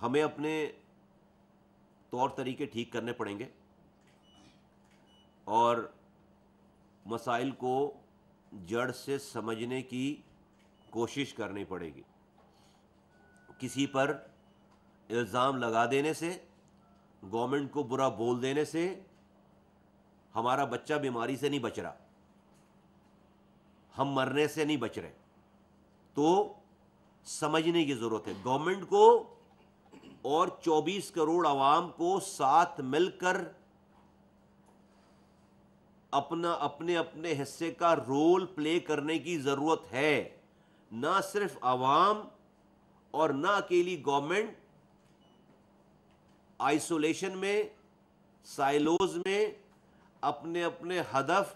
ہمیں اپنے طور طریقے ٹھیک کرنے پڑیں گے اور مسائل کو جڑ سے سمجھنے کی کوشش کرنی پڑے گی. کسی پر الزام لگا دینے سے، گورنمنٹ کو برا بول دینے سے ہمارا بچہ بیماری سے نہیں بچ رہا، ہم مرنے سے نہیں بچ رہے. تو سمجھنے کی ضرورت ہے. گورنمنٹ کو اور 24 کروڑ عوام کو ساتھ مل کر اپنے حصے کا رول پلے کرنے کی ضرورت ہے. نہ صرف عوام اور نہ اکیلی گورنمنٹ آئسولیشن میں، سائلوز میں اپنے اپنے ہدف،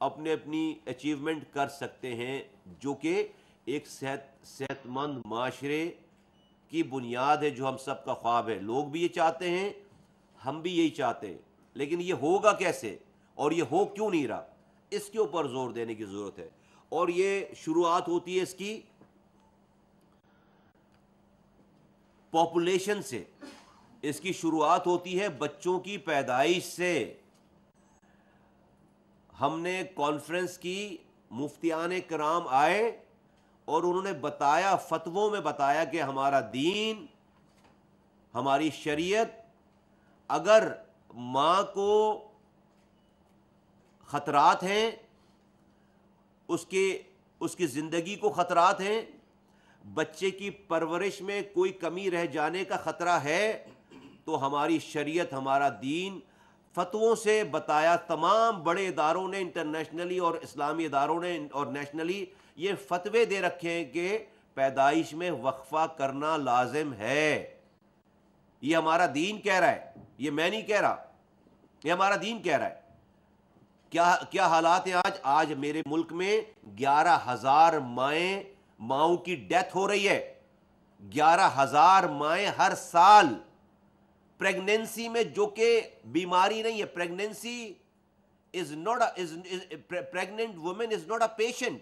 اپنی اچیومنٹ کر سکتے ہیں، جو کہ ایک صحت مند معاشرے کی بنیاد ہے، جو ہم سب کا خواب ہے. لوگ بھی یہ چاہتے ہیں، ہم بھی یہی چاہتے ہیں، لیکن یہ ہوگا کیسے اور یہ ہو کیوں نہیں رہا، اس کے اوپر زور دینے کی ضرورت ہے. اور یہ شروعات ہوتی ہے اس کی پاپولیشن سے، اس کی شروعات ہوتی ہے بچوں کی پیدائش سے. ہم نے کانفرنس کی، مفتیان کرام آئے اور انہوں نے بتایا، فتووں میں بتایا کہ ہمارا دین، ہماری شریعت، اگر ماں کو خطرات ہیں، اس کی زندگی کو خطرات ہیں، بچے کی پرورش میں کوئی کمی رہ جانے کا خطرہ ہے، تو ہماری شریعت، ہمارا دین فتووں سے بتایا. تمام بڑے اداروں نے، انٹرنیشنلی اور اسلامی اداروں نے اور نیشنلی یہ فتوے دے رکھے ہیں کہ پیدائش میں وقفہ کرنا لازم ہے. یہ ہمارا دین کہہ رہا ہے، یہ میں نہیں کہہ رہا، یہ ہمارا دین کہہ رہا ہے. کیا حالات ہیں آج میرے ملک میں 11,000 ماؤں کی ڈیتھ ہو رہی ہے. 11,000 مائیں ہر سال پریگنینسی میں، جو کہ بیماری نہیں ہے. Pregnancy pregnant woman is not a patient.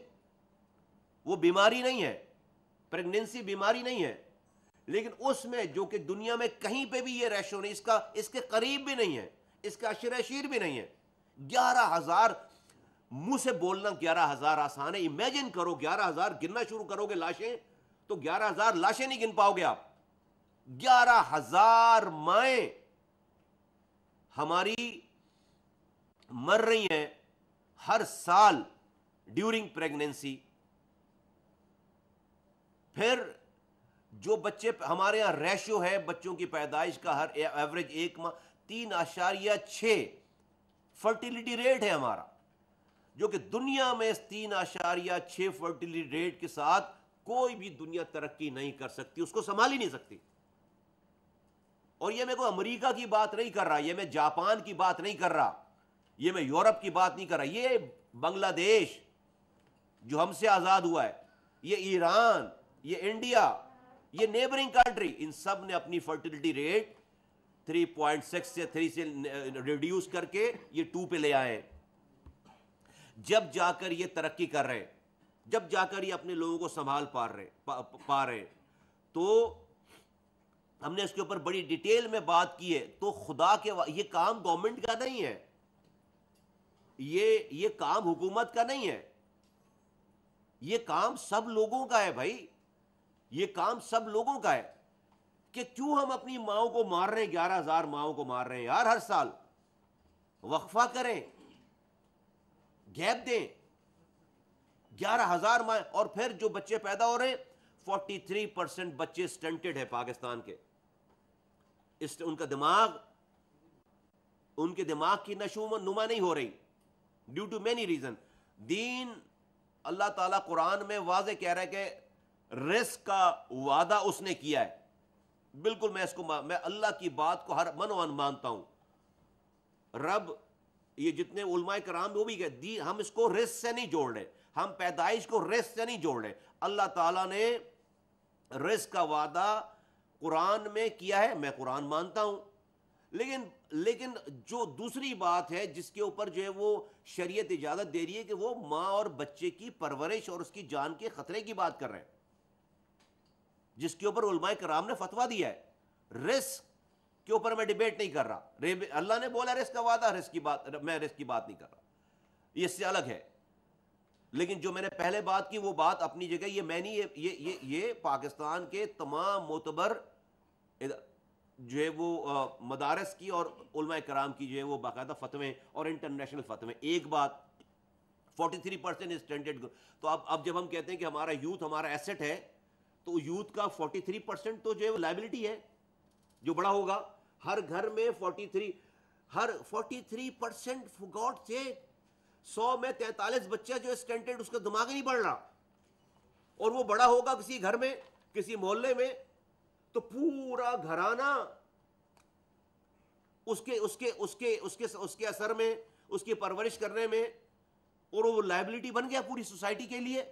وہ بیماری نہیں ہے، پریگنینسی بیماری نہیں ہے. لیکن اس میں جو کہ دنیا میں کہیں پہ بھی یہ ریشو نہیں، اس کے قریب بھی نہیں ہے، اس کا اشر اشیر بھی نہیں ہے. 11,000 منہ سے بولنا 11,000 آسان ہے. امیجن کرو 11,000 گننا شروع کرو گے لاشیں تو 11,000 لاشیں نہیں گن پاؤ گے آپ. 11,000 مائیں ہماری مر رہی ہیں ہر سال ڈیورنگ پریگنینسی. پھر جو بچے ہمارے ہاں ریشو ہے بچوں کی پیدائش کا، ہر ایوریج 1 ماہ 3.6 فرٹیلیٹی ریٹ ہے ہمارا، جو کہ دنیا میں 3.6 فرٹیلیٹی ریٹ کے ساتھ کوئی بھی دنیا ترقی نہیں کر سکتی، اس کو سنبھال ہی نہیں سکتی. اور یہ میں کوئی امریکہ کی بات نہیں کر رہا، یہ میں جاپان کی بات نہیں کر رہا، یہ میں یورپ کی بات نہیں کر رہا. یہ بنگلہ دیش جو ہم سے آزاد ہوا ہے، یہ ایران، یہ انڈیا، یہ نیبرنگ کنٹری، ان سب نے اپنی فرٹیلیٹی ریٹ 3.6 سے 3 سے ریڈیوس کر کے یہ 2 پہ لے آئے. جب جا کر یہ ترقی کر رہے ہیں، جب جا کر یہ اپنے لوگوں کو سنبھال پا رہے ہیں. تو ہم نے اس کے اوپر بڑی ڈیٹیل میں بات کی ہے. تو خدا کے یہ کام گورنمنٹ کا نہیں ہے، یہ کام حکومت کا نہیں ہے، یہ کام سب لوگوں کا ہے بھائی. یہ کام سب لوگوں کا ہے کہ کیوں ہم اپنی ماؤں کو مار رہے ہیں. 11,000 ماؤں کو مار رہے ہیں یار ہر سال. وقفہ کریں، گیپ دیں. 11,000 مائیں. اور پھر جو بچے پیدا ہو رہے ہیں 43% بچے سٹنٹڈ ہے پاکستان کے. ان کے دماغ کی نشو و نما نہیں ہو رہی ڈیو ٹو مینی ریزن. دین اللہ تعالیٰ قرآن میں واضح کہہ رہا ہے کہ رزق کا وعدہ اس نے کیا ہے. بالکل میں اللہ کی بات کو ہر من و ان مانتا ہوں. رب، یہ جتنے علماء کرام وہ بھی کہ ہم اس کو رزق سے نہیں جوڑ رہے، ہم پیدائش کو رزق سے نہیں جوڑ رہے. اللہ تعالیٰ نے رزق کا وعدہ قرآن میں کیا ہے، میں قرآن مانتا ہوں. لیکن جو دوسری بات ہے جس کے اوپر جو ہے وہ شریعت اجازت دے رہی ہے کہ وہ ماں اور بچے کی پرورش اور اس کی جان کے خطرے کی بات کر رہے ہیں، جس کے اوپر علماء کرام نے فتویٰ دیا ہے. رزق کے اوپر میں ڈیبیٹ نہیں کر رہا. اللہ نے بولا رزق کا وعدہ, رزق کی بات, میں رزق کی بات نہیں کر رہا, یہ اس سے الگ ہے. لیکن جو میں نے پہلے بات کی وہ بات اپنی جگہ, یہ میں نہیں, یہ پاکستان کے تمام معتبر جو ہے وہ مدارس کی اور علماء کرام کی جو ہے وہ باقاعدہ فتوے اور انٹرنیشنل فتوے. ایک بات 43% اسٹینڈرڈ. تو اب جب ہم کہتے ہیں کہ ہمارا یوتھ ہمارا ایسٹ ہے, تو یوتھ کا 43% تو جو ہے وہ لائبلٹی ہے جو بڑا ہوگا. ہر گھر میں 43% فور گاڈ سیک, 100 میں 43 بچہ جو اسٹینڈرڈ, اس کا دماغ ہی نہیں بڑھ رہا, اور وہ بڑا ہوگا کسی گھر میں, کسی محلے میں, تو پورا گھرانہ اس کے اثر میں, اس کی پرورش کرنے میں, اور وہ لائبلٹی بن گیا پوری سوسائٹی کے لیے.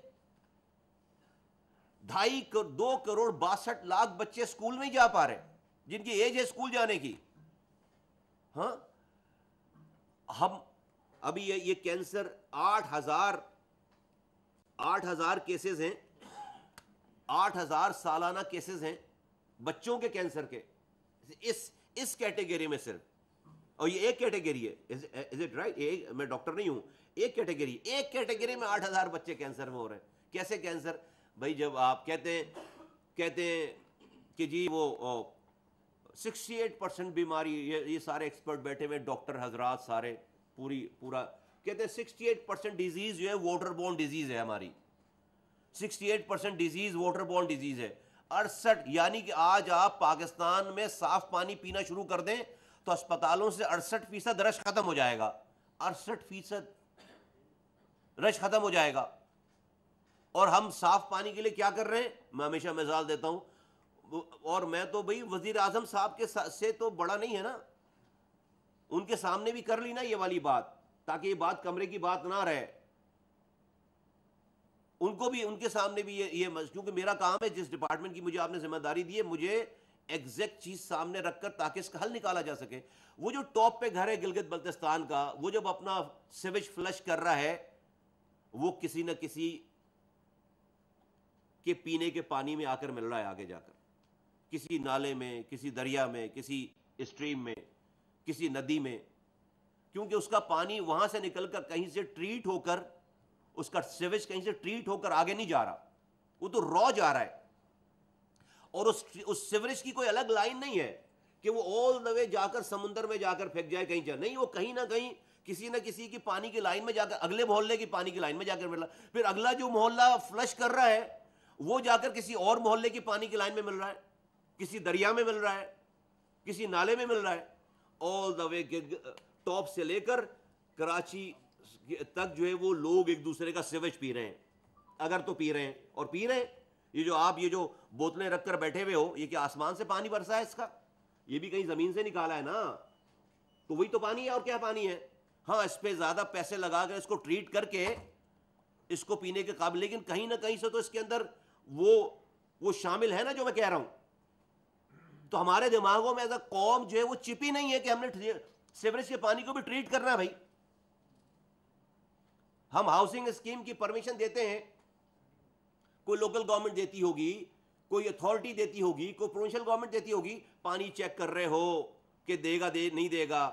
2.5 کروڑ 62 لاکھ بچے اسکول میں جا پا رہے جن کی ایج ہے اسکول جانے کی. ہاں, ہم ابھی یہ کینسر 8,000 کیسز ہیں, 8,000 سالانہ کیسز ہیں بچوں کے کینسر کے, اس کیٹیگری میں صرف. اور یہ ایک کیٹیگری ہے, از اٹ رائٹ, میں ڈاکٹر نہیں ہوں, ایک کیٹیگری میں 8,000 بچے کینسر میں ہو رہے ہیں. کیسے کینسر بھائی؟ جب آپ کہتے ہیں کہ جی وہ 68% بیماری, یہ سارے ایکسپرٹ بیٹھے ہوئے ڈاکٹر حضرات سارے پورا کہتے ہیں 68% ڈیزیز جو ہے واٹر بورن ڈیزیز ہے ہماری, 68% ڈیزیز واٹر بورن ڈیزیز ہے. 68, یعنی کہ آج آپ پاکستان میں صاف پانی پینا شروع کر دیں تو اسپتالوں سے 68% رش ختم ہو جائے گا, 68% رش ختم ہو جائے گا. اور ہم صاف پانی کے لیے کیا کر رہے ہیں؟ میں ہمیشہ مثال دیتا ہوں, اور میں تو بھئی وزیر اعظم صاحب کے سے تو بڑا نہیں ہے نا, ان کے سامنے بھی کر لی نا یہ والی بات, تاکہ یہ بات کمرے کی بات نہ رہے. ان کو بھی, ان کے سامنے بھی یہ کیونکہ میرا کام ہے, جس ڈپارٹمنٹ کی مجھے آپ نے ذمہ داری دی ہے, مجھے ایگزیکٹ چیز سامنے رکھ کر تاکہ اس کا حل نکالا جا سکے. وہ جو ٹاپ پہ گھر ہے گلگت بلتستان کا, وہ جب اپنا سیویج فلش کر رہا ہے, وہ کسی نہ کسی کے پینے کے پانی میں آ کر مل رہا ہے, آگے جا کر کسی نالے میں, کسی دریا میں, کسی اسٹریم میں, کسی ندی میں, کیونکہ اس کا پانی وہاں سے نکل کر کہیں سے ٹریٹ ہو کر, اس کا سیویج کہیں سے ٹریٹ ہو کر آگے نہیں جا رہا, وہ تو را جا رہا ہے. اور اس سیوریج کی کوئی الگ لائن نہیں ہے کہ وہ آل دا وے جا کر سمندر میں جا کر پھینک جائے کہیں جا, نہیں, وہ کہیں نہ کہیں کسی نہ کسی کی پانی کی لائن میں جا کر, اگلے محلے کی پانی کی لائن میں جا کر مل رہا, پھر اگلا جو محلہ فلش کر رہا ہے وہ جا کر کسی اور محلے کی پانی کی لائن میں مل رہا ہے, کسی دریا میں مل رہا ہے, کسی نالے میں مل رہا ہے. آل دا وے ٹاپ سے لے کر کراچی تک جو ہے وہ لوگ ایک دوسرے کا سیویج پی رہے ہیں, اگر تو پی رہے ہیں, اور پی رہے ہیں. یہ جو بوتلیں رکھ کر بیٹھے ہوئے ہو, یہ کیا آسمان سے پانی برسا ہے اس کا؟ یہ بھی کہیں زمین سے نکالا ہے نا, تو وہی تو پانی ہے, اور کیا پانی ہے. ہاں, اس پہ زیادہ پیسے لگا کر اس کو ٹریٹ کر کے اس کو پینے کے قابل, لیکن کہیں نہ کہیں سے تو اس کے اندر وہ شامل ہے نا جو میں کہہ رہا ہوں. تو ہمارے دماغوں میں ایسا قوم جو ہے وہ چپی نہیں ہے کہ ہم نے سیوریج کے پانی کو بھی ٹریٹ کرنا ہے. بھائی, ہم ہاؤسنگ اسکیم کی پرمیشن دیتے ہیں, کوئی لوکل گورنمنٹ دیتی ہوگی, کوئی اتھارٹی دیتی ہوگی, کوئی پروونشل گورنمنٹ دیتی ہوگی, پانی چیک کر رہے ہو کہ دے گا نہیں دے گا,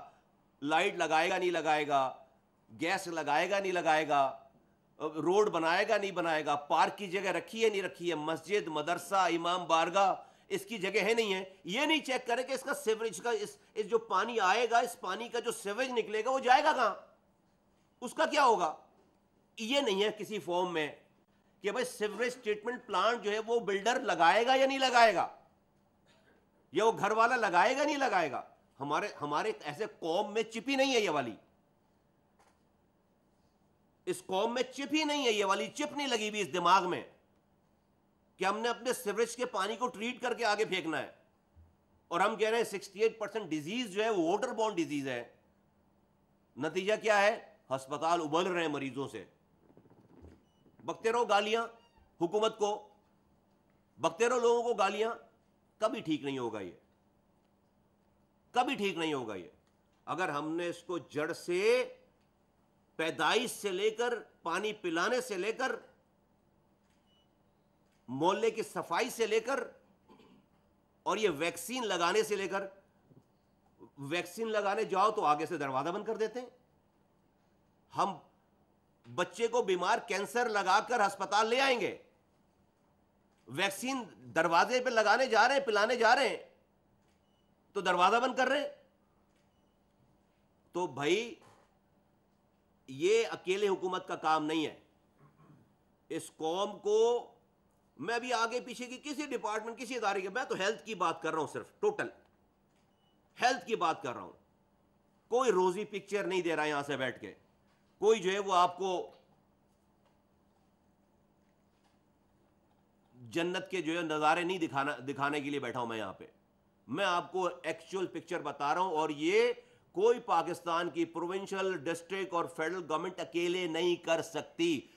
لائٹ لگائے گا نہیں لگائے گا, گیس لگائے گا نہیں لگائے گا, روڈ بنائے گا نہیں بنائے گا, پارک کی جگہ رکھی ہے نہیں رکھی ہے, مسجد, مدرسہ, امام بارگاہ, اس کی جگہ ہے نہیں ہے, یہ نہیں چیک کرے کہ اس کا سیوریج کا اس جو پانی آئے گا, اس پانی کا جو سیویج نکلے گا وہ جائے گا کہاں, اس کا کیا ہوگا. یہ نہیں ہے کسی فارم میں کہ بھائی سیوریج ٹریٹمنٹ پلانٹ جو ہے وہ بلڈر لگائے گا یا نہیں لگائے گا, یا وہ گھر والا لگائے گا نہیں لگائے گا. ہمارے ایسے قوم میں چپی نہیں ہے یہ والی, اس قوم میں چپ ہی نہیں ہے, یہ والی چپ نہیں لگی بھی اس دماغ میں کہ ہم نے اپنے سیوریج کے پانی کو ٹریٹ کر کے آگے پھینکنا ہے. اور ہم کہہ رہے ہیں 68% ڈیزیز جو ہے وہ واٹر بورن ڈیزیز ہے. نتیجہ کیا ہے؟ ہسپتال ابل رہے ہیں مریضوں سے. بکتے رہو گالیاں حکومت کو, بکتے رہو لوگوں کو گالیاں, کبھی ٹھیک نہیں ہوگا یہ, کبھی ٹھیک نہیں ہوگا یہ. اگر ہم نے اس کو جڑ سے, پیدائش سے لے کر, پانی پلانے سے لے کر, محلے کی صفائی سے لے کر اور یہ ویکسین لگانے سے لے کر ویکسین لگانے جاؤ تو آگے سے دروازہ بند کر دیتے ہیں. ہم بچے کو بیمار کینسر لگا کر ہسپتال لے آئیں گے, ویکسین دروازے پہ لگانے جا رہے ہیں, پلانے جا رہے ہیں تو دروازہ بند کر رہے ہیں. تو بھائی یہ اکیلے حکومت کا کام نہیں ہے. اس قوم کو میں بھی آگے پیچھے کی کسی ڈپارٹمنٹ کسی ادارے کے, میں تو ہیلتھ کی بات کر رہا ہوں, صرف ٹوٹل ہیلتھ کی بات کر رہا ہوں. کوئی روزی پکچر نہیں دے رہا یہاں سے بیٹھ کے, کوئی جو ہے وہ آپ کو جنت کے جو ہے نظارے نہیں دکھانے کے لیے بیٹھا ہوں میں یہاں پہ. میں آپ کو ایکچوئل پکچر بتا رہا ہوں, اور یہ کوئی پاکستان کی پروونشل, ڈسٹرکٹ اور فیڈرل گورنمنٹ اکیلے نہیں کر سکتی.